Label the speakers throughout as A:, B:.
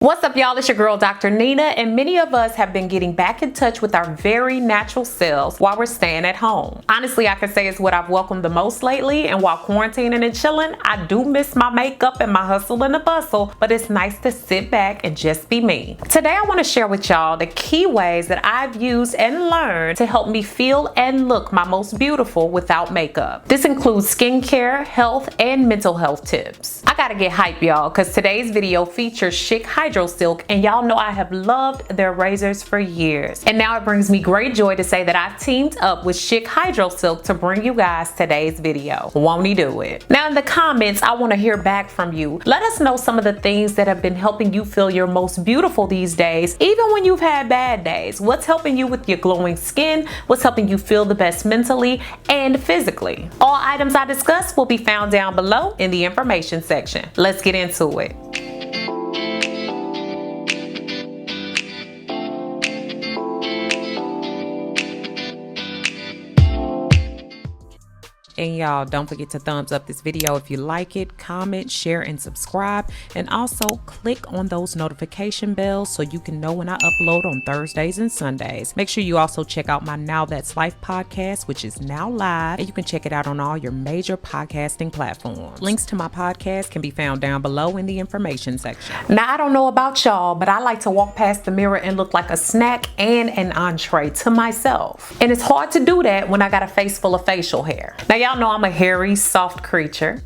A: What's up, y'all? It's your girl, Dr. Nina, and many of us have been getting back in touch with our very natural selves while we're staying at home. Honestly, I could say it's what I've welcomed the most lately, and while quarantining and chilling, I do miss my makeup and my hustle and the bustle, but it's nice to sit back and just be me. Today, I want to share with y'all the key ways that I've used and learned to help me feel and look my most beautiful without makeup. This includes skincare, health, and mental health tips. I gotta get hype, y'all, because today's video features Schick Hydro Silk, and y'all know I have loved their razors for years. And now it brings me great joy to say that I've teamed up with Schick Hydro Silk to bring you guys today's video. Won't he do it? Now in the comments, I want to hear back from you. Let us know some of the things that have been helping you feel your most beautiful these days, even when you've had bad days. What's helping you with your glowing skin? What's helping you feel the best mentally and physically? All items I discuss will be found down below in the information section. Let's get into it. And y'all, don't forget to thumbs up this video if you like it, comment, share, and subscribe. And also click on those notification bells so you can know when I upload on Thursdays and Sundays. Make sure you also check out my Now That's Life podcast, which is now live, and you can check it out on all your major podcasting platforms. Links to my podcast can be found down below in the information section. Now, I don't know about y'all, but I like to walk past the mirror and look like a snack and an entree to myself. And it's hard to do that when I got a face full of facial hair. Now, y'all know I'm a hairy, soft creature.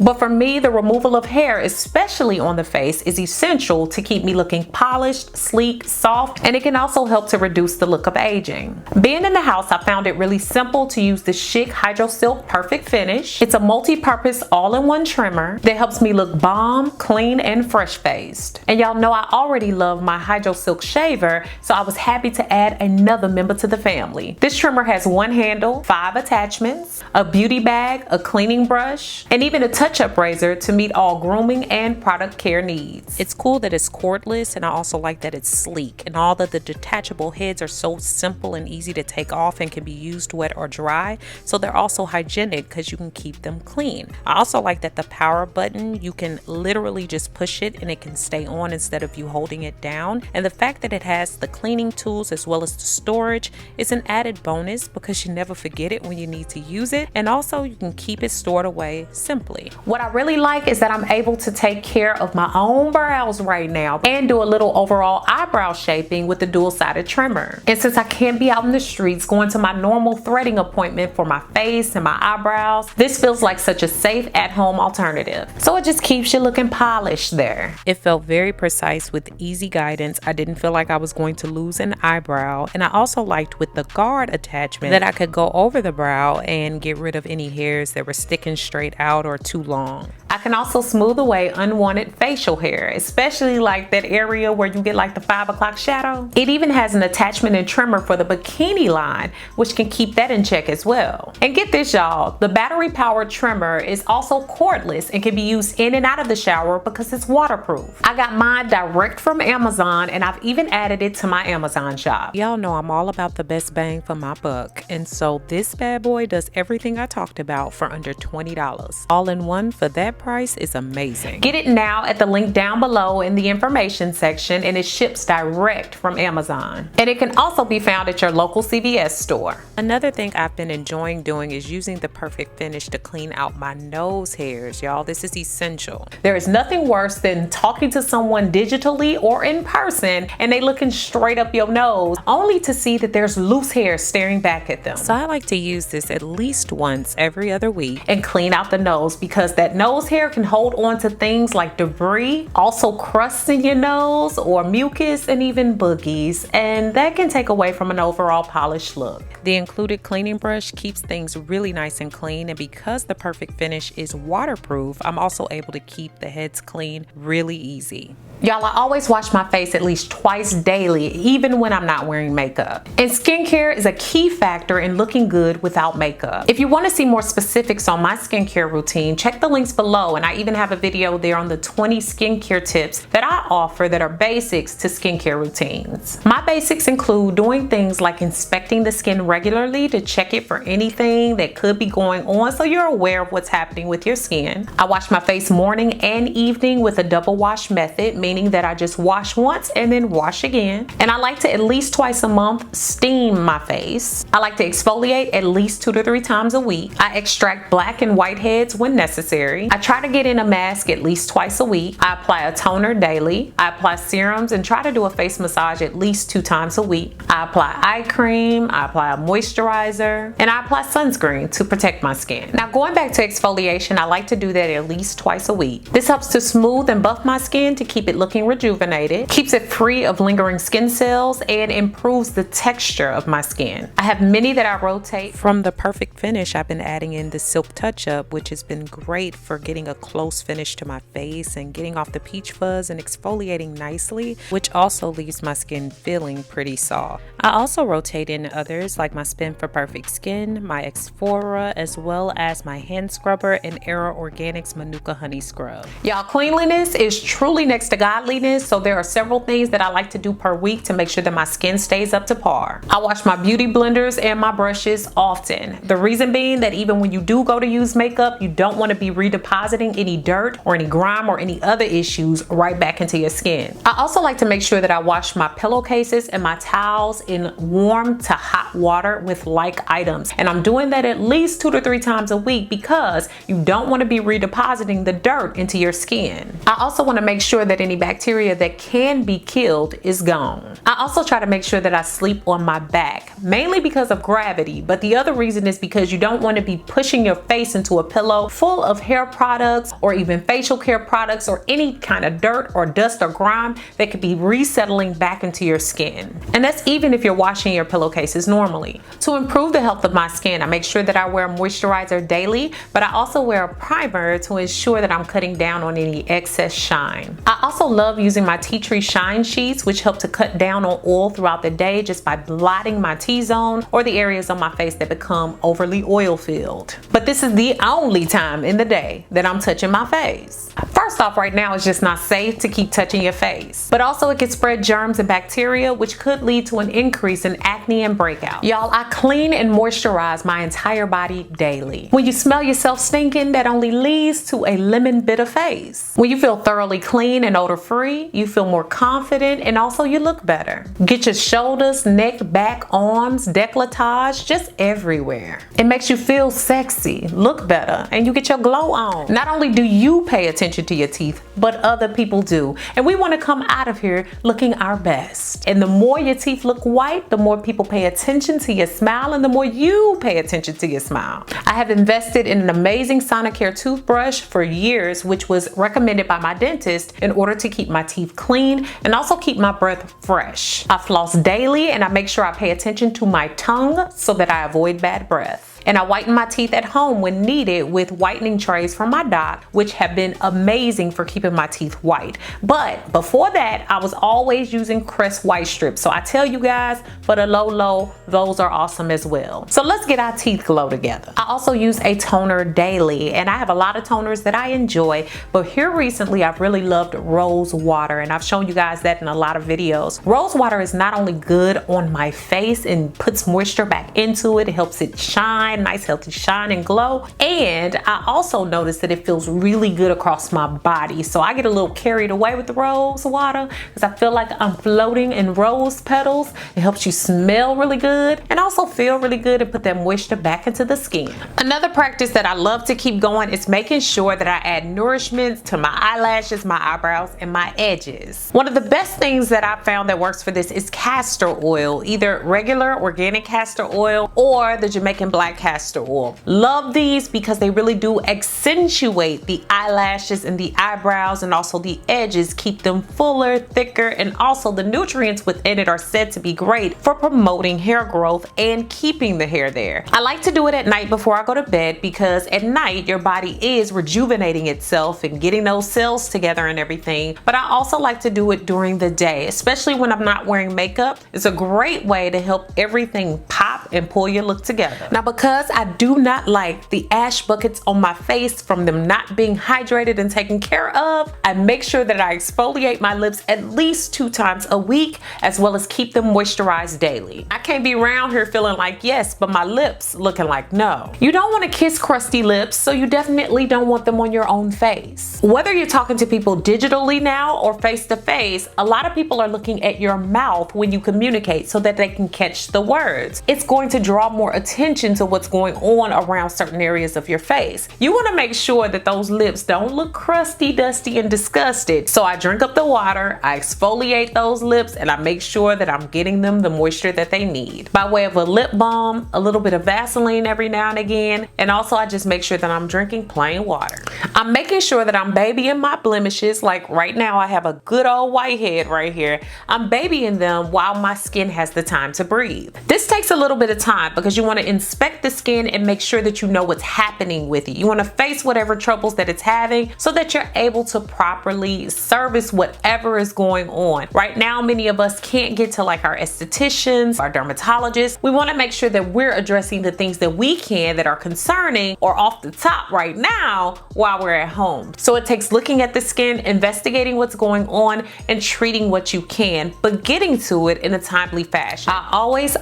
A: But for me, the removal of hair, especially on the face, is essential to keep me looking polished, sleek, soft, and it can also help to reduce the look of aging. Being in the house, I found it really simple to use the Schick Hydro Silk Perfect Finish. It's a multi-purpose all-in-one trimmer that helps me look bomb, clean, and fresh-faced. And y'all know I already love my Hydro Silk shaver, so I was happy to add another member to the family. This trimmer has one handle, 5 attachments, a beauty bag, a cleaning brush, and even a touch-up razor to meet all grooming and product care needs. It's cool that it's cordless, and I also like that it's sleek, and all of the detachable heads are so simple and easy to take off and can be used wet or dry, so they're also hygienic because you can keep them clean. I also like that the power button, you can literally just push it and it can stay on instead of you holding it down, and the fact that it has the cleaning tools as well as the storage is an added bonus because you never forget it when you need to use it, and also you can keep it stored away simply. What I really like is that I'm able to take care of my own brows right now and do a little overall eyebrow shaping with the dual-sided trimmer. And since I can't be out in the streets going to my normal threading appointment for my face and my eyebrows, this feels like such a safe at-home alternative. So it just keeps you looking polished there. It felt very precise with easy guidance. I didn't feel like I was going to lose an eyebrow, and I also liked with the guard attachment that I could go over the brow and get rid of any hairs that were sticking straight out or too long. I can also smooth away unwanted facial hair, especially like that area where you get like the 5 o'clock shadow. It even has an attachment and trimmer for the bikini line, which can keep that in check as well. And get this, y'all, the battery powered trimmer is also cordless and can be used in and out of the shower because it's waterproof. I got mine direct from Amazon, and I've even added it to my Amazon shop. Y'all know I'm all about the best bang for my buck, and so this bad boy does everything I talked about for under $20. All in one for that price is amazing. Get it now at the link down below in the information section, and it ships direct from Amazon. And it can also be found at your local CVS store. Another thing I've been enjoying doing is using the Perfect Finish to clean out my nose hairs, y'all. This is essential. There is nothing worse than talking to someone digitally or in person and they looking straight up your nose only to see that there's loose hair staring back at them. So I like to use this at least once every other week and clean out the nose, because that nose hair can hold on to things like debris, also crusts in your nose or mucus, and even boogies, and that can take away from an overall polished look. The included cleaning brush keeps things really nice and clean, and because the Perfect Finish is waterproof, I'm also able to keep the heads clean really easy. Y'all, I always wash my face at least twice daily, even when I'm not wearing makeup. And skincare is a key factor in looking good without makeup. If you want want to see more specifics on my skincare routine, check the links below, and I even have a video there on the 20 skincare tips that I offer that are basics to skincare routines. My basics include doing things like inspecting the skin regularly to check it for anything that could be going on so you're aware of what's happening with your skin. I wash my face morning and evening with a double wash method, meaning that I just wash once and then wash again. And I like to at least twice a month steam my face. I like to exfoliate at least 2 to 3 times a week. I extract black and white heads when necessary. I try to get in a mask at least twice a week. I apply a toner daily. I apply serums and try to do a face massage at least 2 times a week. I apply eye cream. I apply a moisturizer, and I apply sunscreen to protect my skin. Now, going back to exfoliation, I like to do that at least twice a week. This helps to smooth and buff my skin to keep it looking rejuvenated, keeps it free of lingering skin cells, and improves the texture of my skin. I have many that I rotate. From the perfect finish, I've been adding in the Silk Touch Up, which has been great for getting a close finish to my face and getting off the peach fuzz and exfoliating nicely, which also leaves my skin feeling pretty soft. I also rotate in others like my Spin for Perfect Skin, my Exfora, as well as my hand scrubber and Era Organics Manuka Honey Scrub. Y'all, cleanliness is truly next to godliness, so there are several things that I like to do per week to make sure that my skin stays up to par. I wash my beauty blenders and my brushes often. The reason being that even when you do go to use makeup, you don't want to be redepositing any dirt or any grime or any other issues right back into your skin. I also like to make sure that I wash my pillowcases and my towels in warm to hot water with like items, and I'm doing that at least 2 to 3 times a week because you don't want to be redepositing the dirt into your skin. I also want to make sure that any bacteria that can be killed is gone. I also try to make sure that I sleep on my back, mainly because of gravity, but the other reason is because you don't want to be pushing your face into a pillow full of hair products or even facial care products or any kind of dirt or dust or grime that could be resettling back into your skin. And that's even if you're washing your pillowcases normally. To improve the health of my skin, I make sure that I wear a moisturizer daily, but I also wear a primer to ensure that I'm cutting down on any excess shine. I also love using my tea tree shine sheets, which help to cut down on oil throughout the day just by blotting my T-zone or the areas on my face that become overly oil filled. But this is the only time in the day that I'm touching my face. First off, right now it's just not safe to keep touching your face, but also it can spread germs and bacteria, which could lead to an increase in acne and breakout. Y'all, I clean and moisturize my entire body daily. When you smell yourself stinking, that only leads to a lemon bitter face. When you feel thoroughly clean and odor free, you feel more confident and also you look better. Get your shoulders, neck, back, arms, décolletage, just everywhere. It makes you feel sexy, look better, and you get your glow on. Not only do you pay attention to your teeth, but other people do. And we want to come out of here looking our best. And the more your teeth look white, the more people pay attention to your smile and the more you pay attention to your smile. I have invested in an amazing Sonicare toothbrush for years, which was recommended by my dentist in order to keep my teeth clean and also keep my breath fresh. I floss daily and I make sure I pay attention to my tongue so that I avoid bad breath. And I whiten my teeth at home when needed with whitening trays from my doc, which have been amazing for keeping my teeth white. But before that, I was always using Crest white strips. So I tell you guys, for the low, those are awesome as well. So let's get our teeth glow together. I also use a toner daily, and I have a lot of toners that I enjoy, but here recently I've really loved rose water, and I've shown you guys that in a lot of videos. Rose water is not only good on my face and puts moisture back into it, it helps it shine, nice healthy shine and glow, and I also noticed that it feels really good across my body. So I get a little carried away with the rose water because I feel like I'm floating in rose petals. It helps you smell really good and also feel really good and put that moisture back into the skin. Another practice that I love to keep going is making sure that I add nourishment to my eyelashes, my eyebrows, and my edges. One of the best things that I've found that works for this is castor oil, either regular organic castor oil or the Jamaican black castor oil. Love these because they really do accentuate the eyelashes and the eyebrows, and also the edges, keep them fuller, thicker, and also the nutrients within it are said to be great for promoting hair growth and keeping the hair there. I like to do it at night before I go to bed because at night your body is rejuvenating itself and getting those cells together and everything, but I also like to do it during the day, especially when I'm not wearing makeup. It's a great way to help everything pop and pull your look together. Now, because because I do not like the ash buckets on my face from them not being hydrated and taken care of, I make sure that I exfoliate my lips at least 2 times a week, as well as keep them moisturized daily. I can't be around here feeling like yes, but my lips looking like no. You don't want to kiss crusty lips, so you definitely don't want them on your own face. Whether you're talking to people digitally now or face to face, a lot of people are looking at your mouth when you communicate so that they can catch the words. It's going to draw more attention to what's going on around certain areas of your face. You want to make sure that those lips don't look crusty, dusty, and disgusted. So I drink up the water, I exfoliate those lips, and I make sure that I'm getting them the moisture that they need by way of a lip balm, a little bit of Vaseline every now and again, and also I just make sure that I'm drinking plain water. I'm making sure that I'm babying my blemishes. Like right now I have a good old whitehead right here. I'm babying them while my skin has the time to breathe. This takes a little bit of time because you want to inspect the skin and make sure that you know what's happening with it. You want to face whatever troubles that it's having so that you're able to properly service whatever is going on. Right now, many of us can't get to like our estheticians, our dermatologists. We want to make sure that we're addressing the things that we can that are concerning or off the top right now while we're at home. So it takes looking at the skin, investigating what's going on, and treating what you can, but getting to it in a timely fashion. I always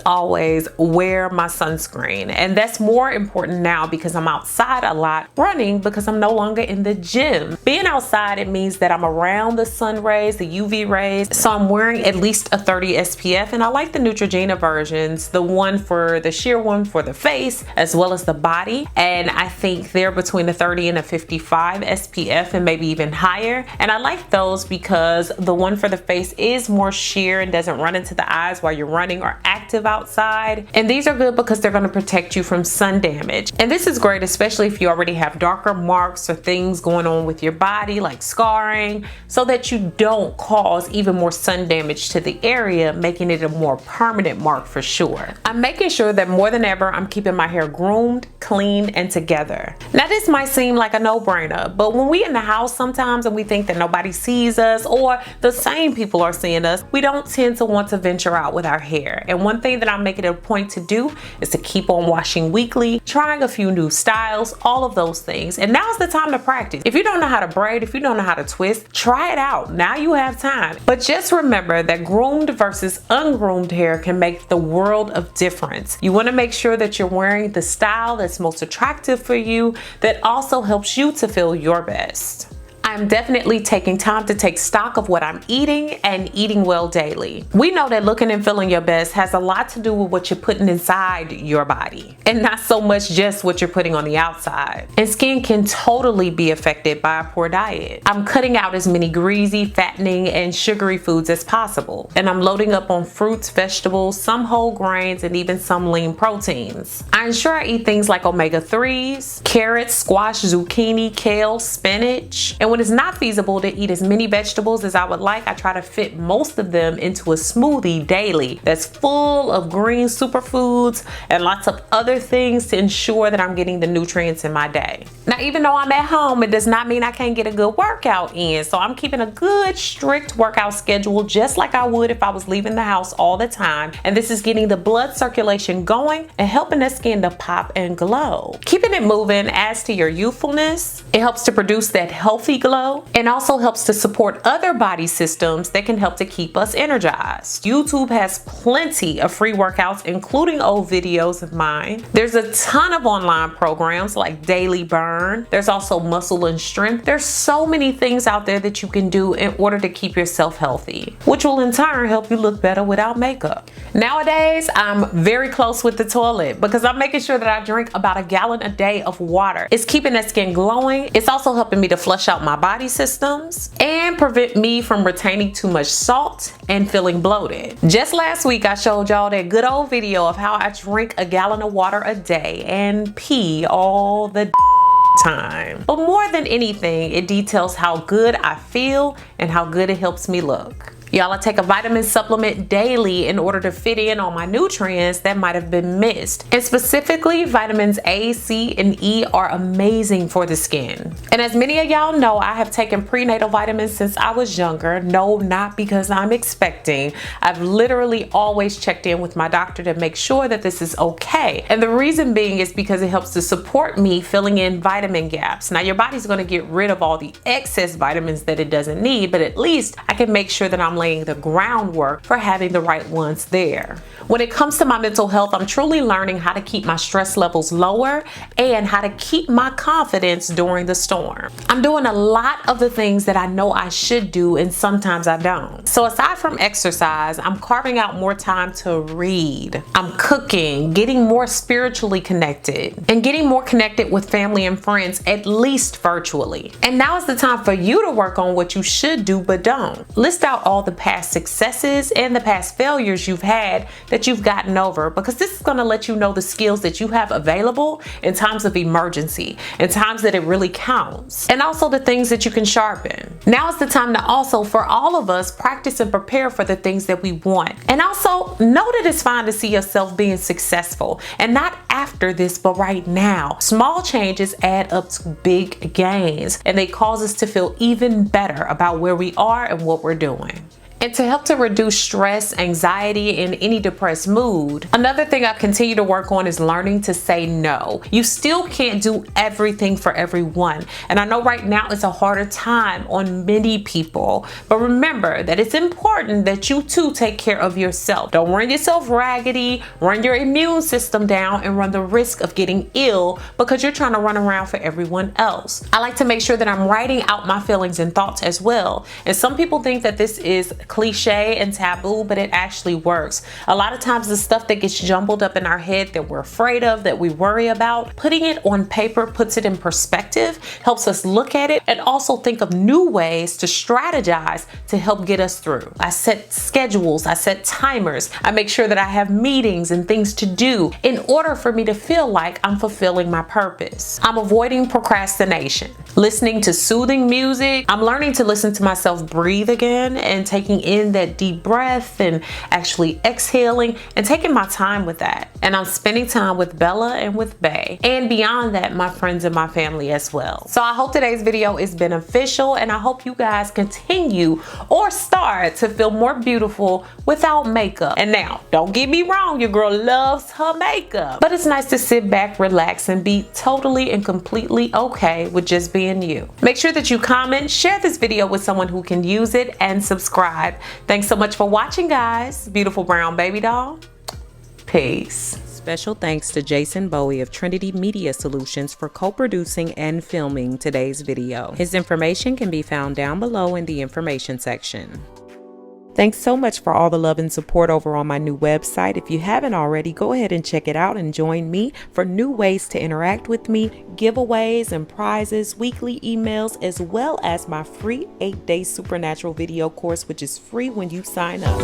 A: wear my sunscreen, and that's more important now because I'm outside a lot running because I'm no longer in the gym. Being outside, it means that I'm around the sun rays, the UV rays, so I'm wearing at least a 30 SPF, and I like the Neutrogena versions, the one for the sheer one for the face as well as the body, and I think they're between a 30 and a 55 SPF and maybe even higher, and I like those because the one for the face is more sheer and doesn't run into the eyes while you're running or active outside, and these are good because they're going to protect you from sun damage. And this is great especially if you already have darker marks or things going on with your body like scarring, so that you don't cause even more sun damage to the area, making it a more permanent mark for sure. I'm making sure that more than ever I'm keeping my hair groomed, clean, and together. Now this might seem like a no-brainer, but when we in the house sometimes and we think that nobody sees us or the same people are seeing us, we don't tend to want to venture out with our hair. And one thing that I'm making it a point to do is to keep on washing weekly, trying a few new styles, all of those things. And now's the time to practice. If you don't know how to braid, if you don't know how to twist, try it out. Now you have time. But just remember that groomed versus ungroomed hair can make the world of difference. You want to make sure that you're wearing the style that's most attractive for you, that also helps you to feel your best. I'm definitely taking time to take stock of what I'm eating and eating well daily. We know that looking and feeling your best has a lot to do with what you're putting inside your body and not so much just what you're putting on the outside. And skin can totally be affected by a poor diet. I'm cutting out as many greasy, fattening, and sugary foods as possible. And I'm loading up on fruits, vegetables, some whole grains, and even some lean proteins. I ensure I eat things like omega-3s, carrots, squash, zucchini, kale, spinach. And when it's not feasible to eat as many vegetables as I would like, I try to fit most of them into a smoothie daily that's full of green superfoods and lots of other things to ensure that I'm getting the nutrients in my day. Now, even though I'm at home, it does not mean I can't get a good workout in. So I'm keeping a good, strict workout schedule just like I would if I was leaving the house all the time. And this is getting the blood circulation going and helping the skin to pop and glow. Keeping it moving adds to your youthfulness. It helps to produce that healthy glow and also helps to support other body systems that can help to keep us energized. YouTube has plenty of free workouts, including old videos of mine. There's a ton of online programs like Daily Burn. There's also Muscle and Strength. There's so many things out there that you can do in order to keep yourself healthy, which will in turn help you look better without makeup. Nowadays, I'm very close with the toilet because I'm making sure that I drink about a gallon a day of water. It's keeping that skin glowing. It's also helping me to flush out my body systems and prevent me from retaining too much salt and feeling bloated. Just last week, I showed y'all that good old video of how I drink a gallon of water a day and pee all the time. But more than anything, it details how good I feel and how good it helps me look. Y'all, I take a vitamin supplement daily in order to fit in on my nutrients that might have been missed. And specifically, vitamins A, C, and E are amazing for the skin. And as many of y'all know, I have taken prenatal vitamins since I was younger. No, not because I'm expecting. I've literally always checked in with my doctor to make sure that this is okay. And the reason being is because it helps to support me filling in vitamin gaps. Now, your body's going to get rid of all the excess vitamins that it doesn't need, but at least I can make sure that I'm laying the groundwork for having the right ones there. When it comes to my mental health, I'm truly learning how to keep my stress levels lower and how to keep my confidence during the storm. I'm doing a lot of the things that I know I should do, and sometimes I don't. So aside from exercise, I'm carving out more time to read. I'm cooking, getting more spiritually connected, and getting more connected with family and friends, at least virtually. And now is the time for you to work on what you should do but don't. List out all the past successes and the past failures you've had that you've gotten over, because this is going to let you know the skills that you have available in times of emergency, in times that it really counts, and also the things that you can sharpen. Now is the time to also, for all of us, practice and prepare for the things that we want. And also know that it's fine to see yourself being successful, and not after this, but right now. Small changes add up to big gains, and they cause us to feel even better about where we are and what we're doing. And to help to reduce stress, anxiety, and any depressed mood, another thing I continue to work on is learning to say no. You still can't do everything for everyone. And I know right now it's a harder time on many people, but remember that it's important that you too take care of yourself. Don't run yourself raggedy, run your immune system down, and run the risk of getting ill because you're trying to run around for everyone else. I like to make sure that I'm writing out my feelings and thoughts as well. And some people think that this is cliche and taboo, but it actually works. A lot of times the stuff that gets jumbled up in our head that we're afraid of, that we worry about, putting it on paper puts it in perspective, helps us look at it, and also think of new ways to strategize to help get us through. I set schedules, I set timers, I make sure that I have meetings and things to do in order for me to feel like I'm fulfilling my purpose. I'm avoiding procrastination, listening to soothing music. I'm learning to listen to myself breathe again, and taking in that deep breath and actually exhaling and taking my time with that. And I'm spending time with Bella and with Bay, and beyond that, my friends and my family as well. So I hope today's video is beneficial, and I hope you guys continue or start to feel more beautiful without makeup. And now, don't get me wrong, your girl loves her makeup, but it's nice to sit back, relax, and be totally and completely okay with just being you. Make sure that you comment, share this video with someone who can use it, and subscribe. Thanks so much for watching, guys. Beautiful brown baby doll. Peace. Special thanks to Jason Bowie of Trinity Media Solutions for co-producing and filming today's video. His information can be found down below in the information section. Thanks so much for all the love and support over on my new website. If you haven't already, go ahead and check it out and join me for new ways to interact with me, giveaways and prizes, weekly emails, as well as my free 8-day supernatural video course, which is free when you sign up.